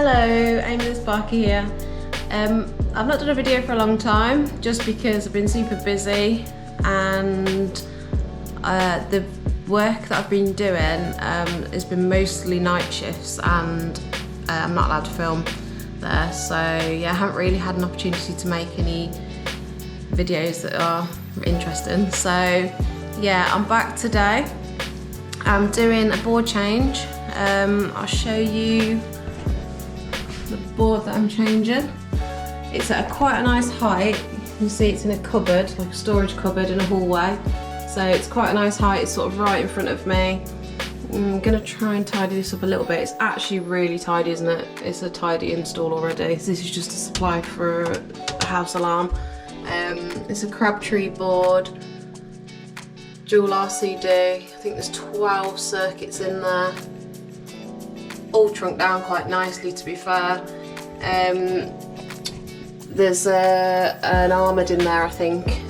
Hello, Amy the Sparky here. I've not done a video for a long time just because I've been super busy and the work that I've been doing has been mostly night shifts and I'm not allowed to film there, so yeah, I haven't really had an opportunity to make any videos that are interesting. So yeah, I'm back today. I'm doing a board change. I'll show you the board that I'm changing. It's at quite a nice height. You can see it's in a cupboard, like a storage cupboard in a hallway. So it's quite a nice height, it's sort of right in front of me. I'm gonna try and tidy this up a little bit. It's actually really tidy, isn't it? It's a tidy install already. This is just a supply for a house alarm. It's a Crabtree board, dual RCD. I think there's 12 circuits in there. All shrunk down quite nicely, to be fair. There's an Armoured in there, I think,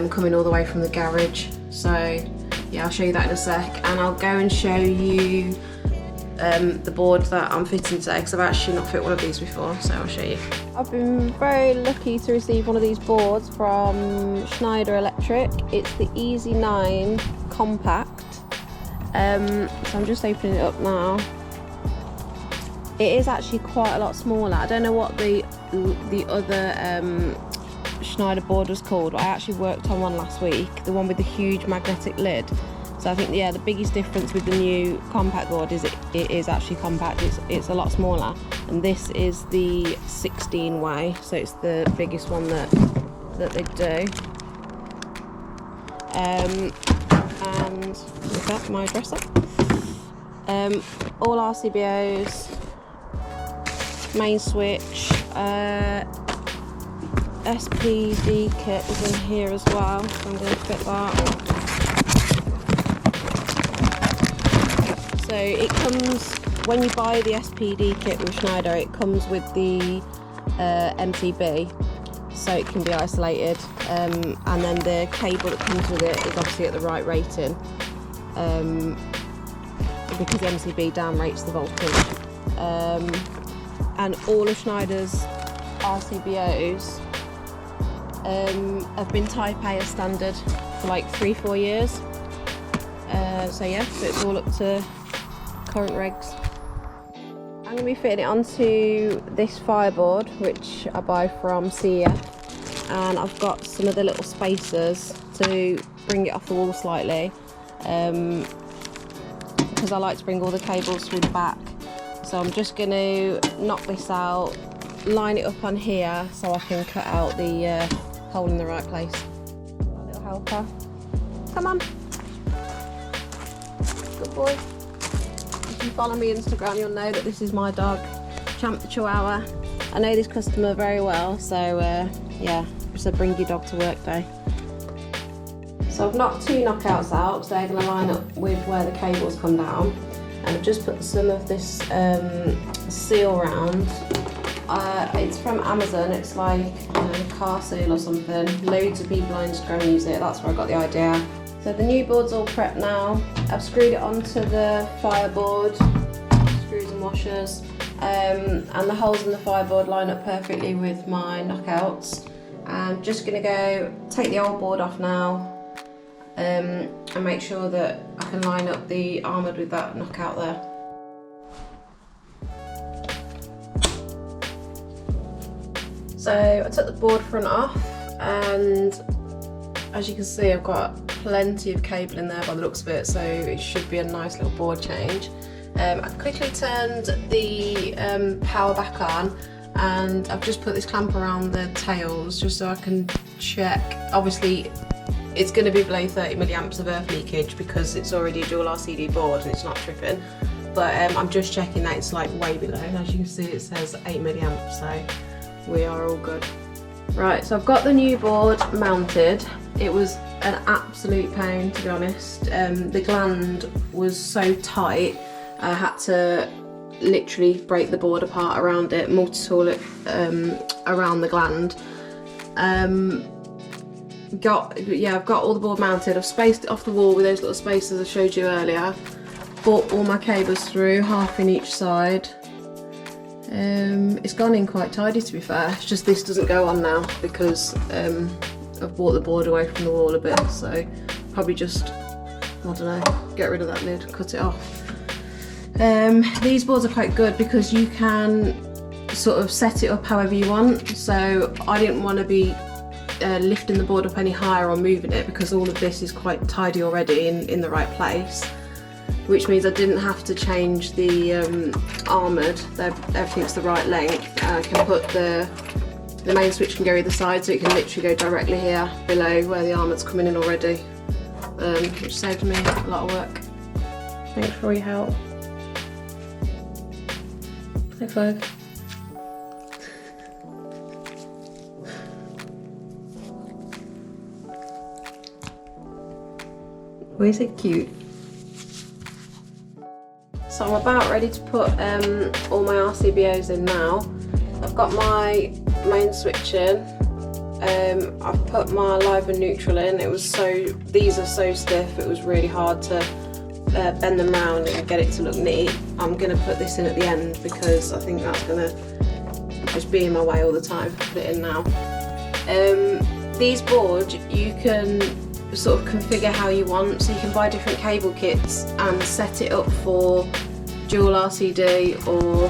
coming all the way from the garage. So yeah, I'll show you that in a sec, and I'll go and show you the board that I'm fitting today, because I've actually not fit one of these before, so I'll show you. I've been very lucky to receive one of these boards from Schneider Electric. It's the EASY9 compact. So I'm just opening it up now. It is actually quite a lot smaller. I don't know what the other Schneider board was called, but I actually worked on one last week, the one with the huge magnetic lid. So I think, yeah, the biggest difference with the new compact board is it is actually compact. It's a lot smaller, and this is the 16 way, so it's the biggest one that they do. And with that, my dresser. All RCBOs. Main switch, SPD kit is in here as well, so I'm going to fit that. So it comes, when you buy the SPD kit with Schneider, it comes with the MCB, so it can be isolated, and then the cable that comes with it is obviously at the right rating, because MCB down rates the voltage. And all of Schneider's RCBOs have been Type A as standard for like 3-4 years. So yeah, so it's all up to current regs. I'm going to be fitting it onto this fireboard, which I buy from CEF, and I've got some of the little spacers to bring it off the wall slightly, because I like to bring all the cables through the back. So I'm just going to knock this out, line it up on here so I can cut out the hole in the right place. A little helper. Come on. Good boy. If you follow me on Instagram, you'll know that this is my dog, Champ the Chihuahua. I know this customer very well, so yeah, it's a bring your dog to work day. So I've knocked 2 knockouts out, so they're going to line up with where the cables come down. And I've just put some of this seal round. It's from Amazon. It's like car seal or something. Loads of people on Instagram use it. That's where I got the idea. So the new board's all prepped now. I've screwed it onto the fireboard, screws and washers, and the holes in the fireboard line up perfectly with my knockouts. I'm just going to go take the old board off now. And make sure that I can line up the Armoured with that knockout there. So I took the board front off, and as you can see, I've got plenty of cable in there by the looks of it, so it should be a nice little board change. I quickly turned the power back on, and I've just put this clamp around the tails just so I can check. Obviously, it's going to be below 30 milliamps of earth leakage because it's already a dual RCD board and it's not tripping. But I'm just checking that it's like way below. As you can see, it says 8 milliamps, so we are all good. Right, so I've got the new board mounted. It was an absolute pain, to be honest. The gland was so tight, I had to literally break the board apart around it, multi-tool it around the gland. I've got all the board mounted. I've spaced it off the wall with those little spacers I showed you earlier. Brought all my cables through, half in each side. It's gone in quite tidy, to be fair. It's just this doesn't go on now because I've brought the board away from the wall a bit, so probably just, I don't know, get rid of that lid, cut it off. These boards are quite good because you can sort of set it up however you want. So I didn't want to be lifting the board up any higher or moving it because all of this is quite tidy already in the right place, which means I didn't have to change the armoured. Everything's the right length. I can put the main switch can go either side, so it can literally go directly here below where the armoured's coming in already, which saved me a lot of work. Thanks for all your help. High five. Why is it cute? So I'm about ready to put all my RCBOs in now. I've got my main switch in. I've put my live and neutral in. These are so stiff, it was really hard to bend them round and get it to look neat. I'm going to put this in at the end because I think that's going to just be in my way all the time. Put it in now. These boards you can sort of configure how you want, so you can buy different cable kits and set it up for dual RCD or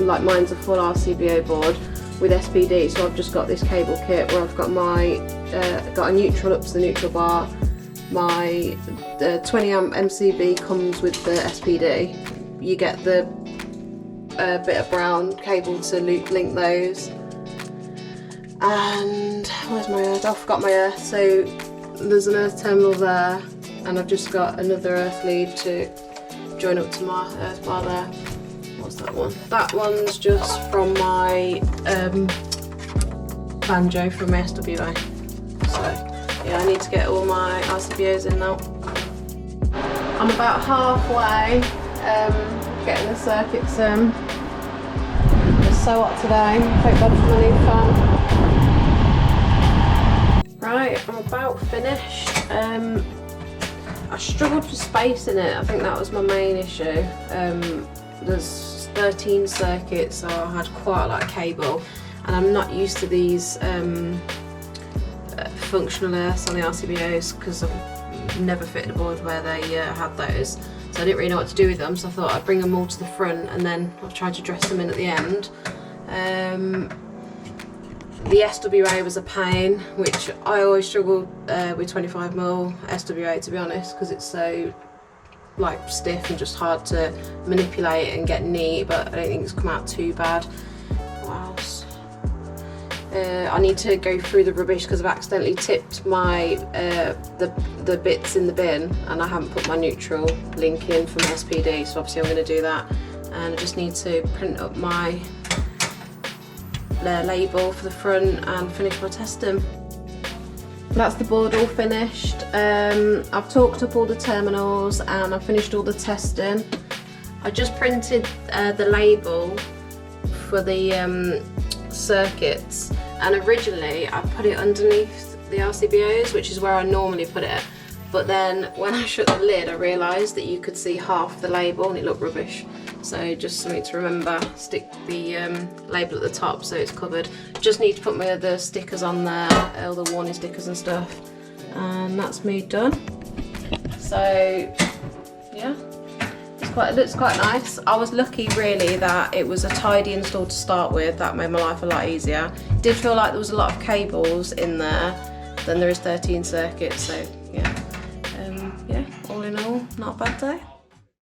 like mine's a full RCBO board with SPD. So I've just got this cable kit where I've got my got a neutral up to the neutral bar. The 20 amp MCB comes with the SPD. You get the bit of brown cable to link those. And where's my earth? I forgot my earth. So there's an earth terminal there, and I've just got another earth lead to join up to my earth bar there. What's that one? That one's just from my banjo from my SWA. So yeah, I need to get all my RCBOs in now. I'm about halfway getting the circuits in. It's so hot today. Thank God for my new fan. Right, I'm about finished. I struggled for space in it. I think that was my main issue. There's 13 circuits, so I had quite a lot of cable, and I'm not used to these functional earths on the RCBOs because I've never fitted a board where they had those, so I didn't really know what to do with them. So I thought I'd bring them all to the front and then I'll try to dress them in at the end. The SWA was a pain, which I always struggle with 25mm SWA, to be honest, because it's so like stiff and just hard to manipulate and get neat, but I don't think it's come out too bad. What else? I need to go through the rubbish because I've accidentally tipped my the bits in the bin, and I haven't put my neutral link in for my SPD, so obviously I'm going to do that. And I just need to print up my label for the front and finish my testing. That's the board all finished. I've torqued up all the terminals and I've finished all the testing. I just printed the label for the circuits, and originally I put it underneath the RCBOs, which is where I normally put it, but then when I shut the lid I realised that you could see half the label and it looked rubbish. So just something to remember, stick the label at the top so it's covered. Just need to put my other stickers on there, all the warning stickers and stuff, and that's me done. So yeah, it looks quite nice. I was lucky really that it was a tidy install to start with. That made my life a lot easier. It did feel like there was a lot of cables in there, then there is 13 circuits, so yeah. Yeah, all in all, not a bad day.